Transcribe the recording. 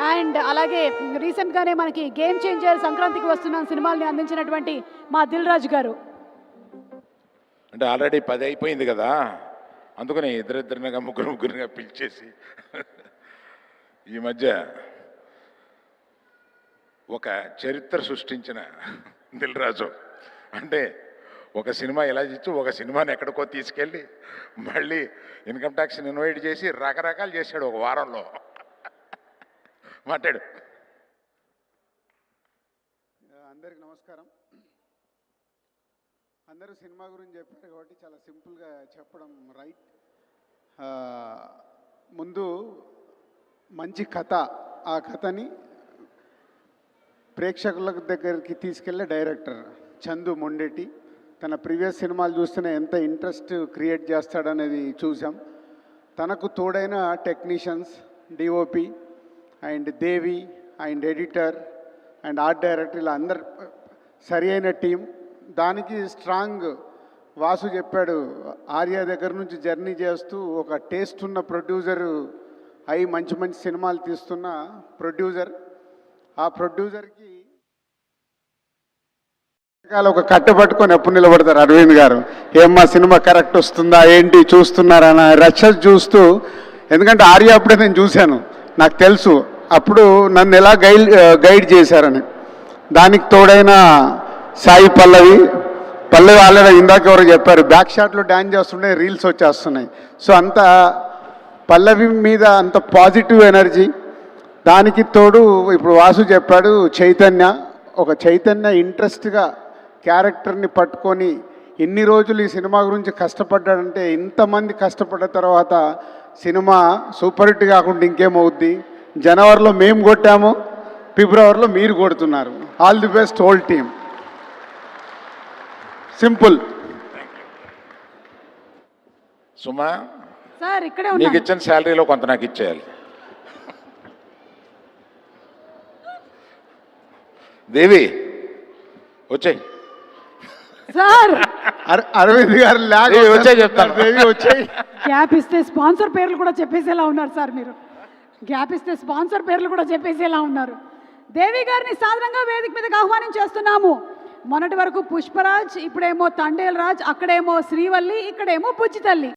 And అలాగే రీసెంట్గానే మనకి గేమ్ చేంజర్ సంక్రాంతికి వస్తున్న సినిమాల్ని అందించినటువంటి మా దిల్ రాజు గారు. అంటే ఆల్రెడీ 10 అయిపోయింది కదా, అందుకని ఇద్దరిద్దరినగా ముగ్గురుగా పిలిచేసి ఈ మధ్య ఒక చరిత్ర సృష్టించిన దిల్ రాజు. అంటే ఒక సినిమా ఎలా ఇచ్చి ఒక సినిమాని ఎక్కడికో తీసుకెళ్ళి మళ్ళీ ఇన్కమ్ ట్యాక్స్ని ఇన్వైట్ చేసి రకరకాలు చేశాడు ఒక వారంలో. మాట్లాడు. అందరికి నమస్కారం. అందరూ సినిమా గురించి చెప్పారు కాబట్టి చాలా సింపుల్గా చెప్పడం రైట్. ముందు మంచి కథ, ఆ కథని ప్రేక్షకుల దగ్గరికి తీసుకెళ్ళే డైరెక్టర్ చందు మొండెటి. తన ప్రీవియస్ సినిమాలు చూస్తేనే ఎంత ఇంట్రెస్ట్ క్రియేట్ చేస్తాడనేది చూసాం. తనకు తోడైన technicians, DOP and Devi and editor and art director, ఇలా అందరు సరి అయిన టీం. దానికి స్ట్రాంగ్ వాసు చెప్పాడు, ఆర్య దగ్గర నుంచి జర్నీ చేస్తూ ఒక టేస్ట్ ఉన్న ప్రొడ్యూసరు అయి మంచి మంచి సినిమాలు తీస్తున్న ప్రొడ్యూసర్. ఆ ప్రొడ్యూసర్కి ఒక కట్టె పట్టుకొని ఎప్పుడు నిలబడతారు అరవింద్ గారు. ఏమ్మా సినిమా కరెక్ట్ వస్తుందా ఏంటి చూస్తున్నారన్న రచ్చ చూస్తూ, ఎందుకంటే ఆర్య అప్పుడే నేను చూశాను, నాకు తెలుసు అప్పుడు నన్ను ఎలా గైడ్ చేశారని. దానికి తోడైన సాయి పల్లవి ఆల్రెడీ ఇందాక ఎవరు చెప్పారు, బ్యాక్ షాట్లో డ్యాన్స్ చేస్తుంటే రీల్స్ వచ్చేస్తున్నాయి. సో అంత పల్లవి మీద అంత పాజిటివ్ ఎనర్జీ. దానికి తోడు ఇప్పుడు వాసు చెప్పాడు చైతన్య ఇంట్రెస్ట్గా క్యారెక్టర్ని పట్టుకొని ఎన్ని రోజులు ఈ సినిమా గురించి కష్టపడ్డాడంటే, ఇంతమంది కష్టపడ్డ తర్వాత సినిమా సూపర్ హిట్ కాకుండా ఇంకేమవుద్ది. జనవరిలో మేము కొట్టాము, ఫిబ్రవరిలో మీరు కొడుతున్నారు. All the best whole team. Simple. Suma sir ఇక్కడే నీకు ఇచ్చిన శాలరీలో కొంత నాకు ఇచ్చేయాలి. దేవి వచ్చాయి సార్. అరవింద్ గారు వచ్చాయి చెప్తాను. దేవి వచ్చాయి. గ్యాప్ ఇస్తే స్పాన్సర్ పేర్లు కూడా చెప్పేసేలా ఉన్నారు సార్ మీరు. గ్యాప్ ఇస్తే స్పాన్సర్ పేర్లు కూడా చెప్పేసేలా ఉన్నారు. దేవి గారిని సాధారణంగా వేదిక మీదకి ఆహ్వానించేస్తున్నాము. మొన్నటి వరకు పుష్పరాజ్, ఇప్పుడేమో తండేల్ రాజ్, అక్కడేమో శ్రీవల్లి, ఇక్కడేమో బుజ్జి తల్లి.